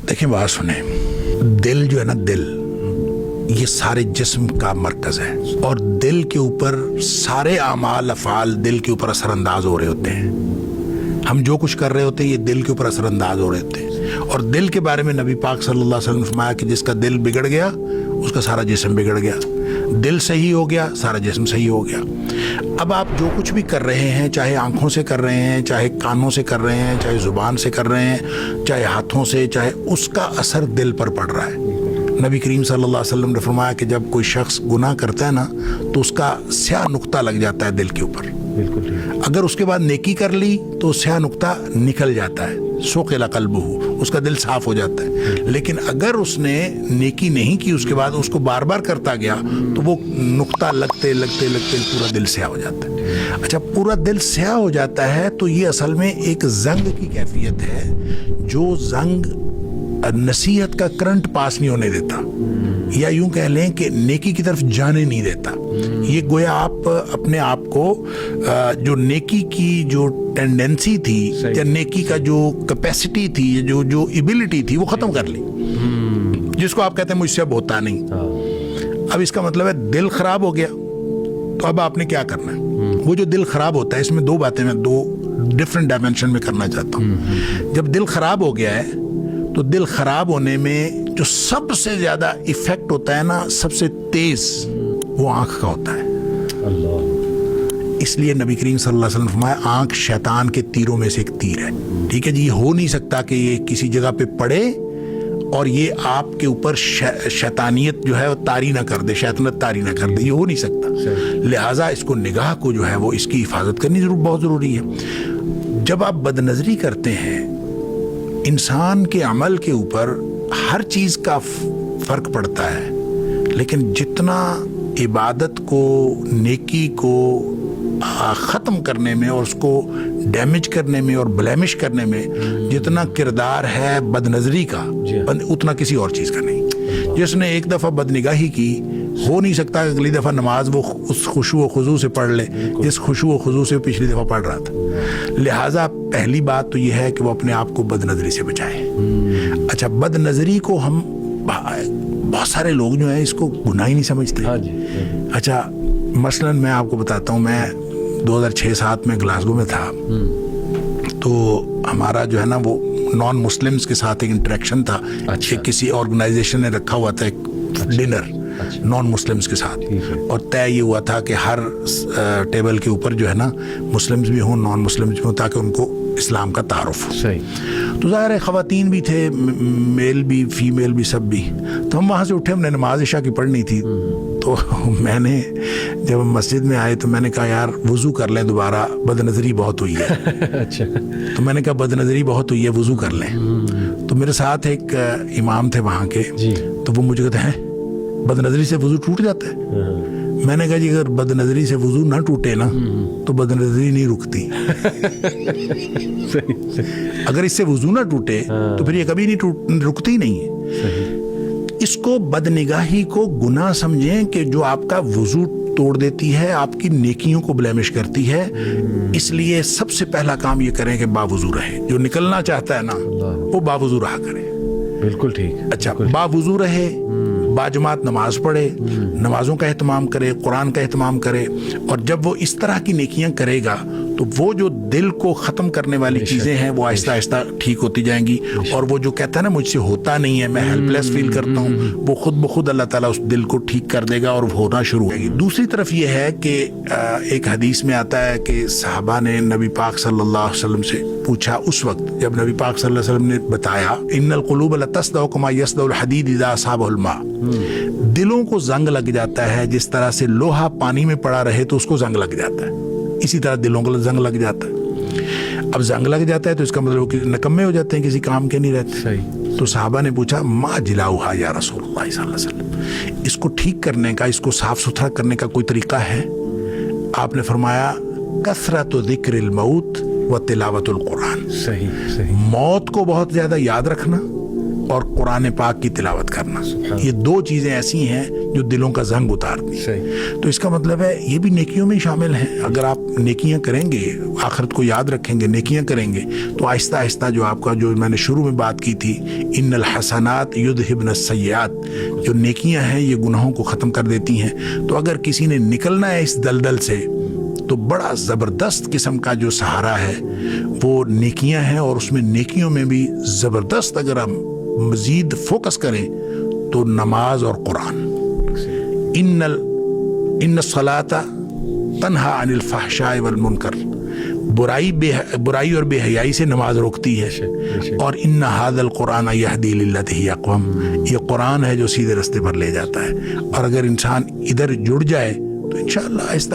دیکھیں بات سنیں، دل جو ہے نا، دل یہ سارے جسم کا مرکز ہے، اور دل کے اوپر سارے اعمال افعال دل کے اوپر اثر انداز ہو رہے ہوتے ہیں. ہم جو کچھ کر رہے ہوتے ہیں یہ دل کے اوپر اثر انداز ہو رہے ہوتے ہیں. اور دل کے بارے میں نبی پاک صلی اللہ علیہ وسلم نے فرمایا کہ جس کا دل بگڑ گیا اس کا سارا جسم بگڑ گیا. دل صحیح ہو گیا سارا جسم صحیح ہو گیا. اب آپ جو کچھ بھی کر رہے ہیں، چاہے آنکھوں سے کر رہے ہیں، چاہے کانوں سے کر رہے ہیں، چاہے زبان سے کر رہے ہیں، چاہے ہاتھوں سے، چاہے اس کا اثر دل پر پڑ رہا ہے. نبی کریم صلی اللہ علیہ وسلم نے فرمایا کہ جب کوئی شخص گناہ کرتا ہے نا تو اس کا سیاہ نقطہ لگ جاتا ہے دل کے اوپر. اگر اس کے بعد نیکی کر لی تو سیاہ نقطہ نکل جاتا ہے، سوقل قلبہ، اس کا دل صاف ہو جاتا ہے. لیکن اگر اس نے نیکی نہیں کی اس کے بعد اس کو بار بار کرتا گیا تو وہ نقطہ لگتے لگتے لگتے پورا دل سیاہ ہو جاتا ہے. اچھا، پورا دل سیاہ ہو جاتا ہے تو یہ اصل میں ایک زنگ کی کیفیت ہے، جو زنگ نصیحت کا کرنٹ پاس نہیں ہونے دیتا، یا یوں کہہ لیں کہ نیکی کی طرف جانے نہیں دیتا. یہ گویا آپ اپنے آپ کو جو نیکی کی جو ٹینڈنسی تھی یا نیکی کا جو کیپیسٹی تھی، جو ایبلٹی تھی، وہ ختم کر لی، جس کو آپ کہتے ہیں مجھ سے اب ہوتا نہیں. اب اس کا مطلب ہے دل خراب ہو گیا. تو اب آپ نے کیا کرنا ہے؟ وہ جو دل خراب ہوتا ہے، اس میں دو باتیں میں دو ڈفرینٹ ڈائمینشن میں کرنا چاہتا ہوں. جب دل خراب ہو گیا ہے تو دل خراب ہونے میں جو سب سے زیادہ ایفیکٹ ہوتا ہے نا، سب سے تیز، وہ آنکھ کا ہوتا ہے. اللہ، اس لیے نبی کریم صلی اللہ علیہ وسلم نے فرمایا آنکھ شیطان کے تیروں میں سے ایک تیر ہے. ٹھیک ہے جی، یہ ہو نہیں سکتا کہ یہ کسی جگہ پہ پڑے اور یہ آپ کے اوپر شیطانیت جو ہے وہ طاری نہ کر دے، شیطنت طاری نہ کر دے، یہ ہو نہیں سکتا. لہٰذا اس کو نگاہ کو جو ہے وہ اس کی حفاظت کرنی بہت ضروری ہے. جب آپ بد نظری کرتے ہیں، انسان کے عمل کے اوپر ہر چیز کا فرق پڑتا ہے، لیکن جتنا عبادت کو، نیکی کو ختم کرنے میں اور اس کو ڈیمیج کرنے میں اور بلیمش کرنے میں جتنا کردار ہے بد نظری کا، اتنا کسی اور چیز کا نہیں. جس نے ایک دفعہ بد نگاہی کی، ہو نہیں سکتا کہ اگلی دفعہ نماز وہ اس خشوع و خضوع سے پڑھ لے جس خشوع و خضوع سے پچھلی دفعہ پڑھ رہا تھا. لہٰذا پہلی بات تو یہ ہے کہ وہ اپنے آپ کو بد نظری سے بچائے. اچھا، بد نظری کو ہم بہت سارے لوگ جو ہیں اس کو گناہ ہی نہیں سمجھتے. اچھا، مثلاً میں آپ کو بتاتا ہوں، میں 2006-07 میں گلاسگو میں تھا، تو ہمارا جو ہے نا وہ نان مسلمس کے ساتھ ایک انٹریکشن تھا. کسی آرگنائزیشن نے رکھا ہوا تھا ایک ڈنر نان مسلمس کے ساتھ، اور طے یہ ہوا تھا کہ ہر ٹیبل کے اوپر جو ہے نا مسلمس بھی ہوں، نان مسلمس بھی ہوں، تاکہ ان کو اسلام کا تعارف ہو. تو ظاہر ہے خواتین بھی تھے، میل بھی، فیمیل بھی، سب بھی. تو ہم وہاں سے اٹھے، ہم نے نماز عشاء کی پڑھنی تھی. تو میں نے جب ہم مسجد میں آئے تو میں نے کہا یار وضو کر لیں دوبارہ، بد نظری بہت ہوئی ہے. اچھا، تو میں نے کہا بد نظری بہت ہوئی ہے، وضو کر لیں. تو میرے ساتھ ایک امام تھے وہاں کے، تو وہ مجھے کہتے ہیں بد نظری سے وضو ٹوٹ جاتا ہے. میں نے کہا جی اگر بد نظری سے وضو نہ ٹوٹے نا تو بد نظری نہیں رکتی. اگر اس سے وضو نہ ٹوٹے تو پھر یہ کبھی نہیں رکتی نہیں ہے. اس کو بد نگاہی کو گناہ سمجھیں کہ جو آپ کا وضو توڑ دیتی ہے، آپ کی نیکیوں کو بلیمش کرتی ہے. اس لیے سب سے پہلا کام یہ کریں کہ باوضو رہے. جو نکلنا چاہتا ہے نا وہ باوضو رہا کرے. بالکل ٹھیک. اچھا، باوضو رہے، باجماعت نماز پڑھے، نمازوں کا اہتمام کرے، قرآن کا اہتمام کرے. اور جب وہ اس طرح کی نیکیاں کرے گا تو وہ جو دل کو ختم کرنے والی چیزیں ہیں وہ آہستہ آہستہ ٹھیک ہوتی جائیں گی. اور وہ جو کہتا ہے نا مجھ سے ہوتا نہیں ہے، میں ہیلپ لیس فیل کرتا ہوں، وہ خود بخود اللہ تعالیٰ اس دل کو ٹھیک کر دے گا اور ہونا شروع ہوگی. دوسری طرف یہ ہے کہ ایک حدیث میں آتا ہے کہ صحابہ نے نبی پاک صلی اللہ علیہ وسلم سے پوچھا، اس وقت جب نبی پاک صلی اللہ علیہ وسلم نے بتایا ان القلوب لتصدع کما یصدع الحدید اذا اصابہ الماء، دلوں کو زنگ لگ جاتا ہے جس طرح سے لوہا پانی میں پڑا رہے تو اس کو زنگ لگ جاتا ہے، اسی طرح دلوں کو زنگ لگ جاتا ہے. اب زنگ لگ جاتا ہے تو اس کا مطلب کہ نکمے ہو جاتے ہیں، کسی کام کے نہیں رہتے. تو صحابہ نے پوچھا ما جلاؤہا یا رسول اللہ صلی اللہ علیہ وسلم، اس کو ٹھیک کرنے کا، اس کو صاف ستھرا کرنے کا کوئی طریقہ ہے؟ آپ نے فرمایا کثرت ذکر الموت و تلاوت القرآن. موت کو بہت زیادہ یاد رکھنا اور قرآن پاک کی تلاوت کرنا. یہ دو چیزیں ایسی ہیں جو دلوں کا زنگ اتارتی ہیں. تو اس کا مطلب ہے یہ بھی نیکیوں میں شامل ہیں. اگر آپ نیکیاں کریں گے, آخرت کو یاد رکھیں گے, نیکیاں کریں گے, تو آہستہ آہستہ جو آپ کا, جو میں نے شروع میں بات کی تھی, ان الحسنات یذہبن السیئات, جو نیکیاں ہیں یہ گناہوں کو ختم کر دیتی ہیں. تو اگر کسی نے نکلنا ہے اس دلدل سے تو بڑا زبردست قسم کا جو سہارا ہے وہ نیکیاں ہیں, اور اس میں نیکیوں میں بھی زبردست اگر ہم مزید فوکس کریں تو نماز اور قرآن. ان الصلاۃ تنہا عن الفحشاء والمنکر, برائی اور بے حیائی سے نماز روکتی ہے. اور ان ھذا القرآن یہدی للتی ہی اقوم, یہ قرآن ہے جو سیدھے راستے پر لے جاتا ہے. اور اگر انسان ادھر جڑ جائے تو انشاءاللہ آہستہ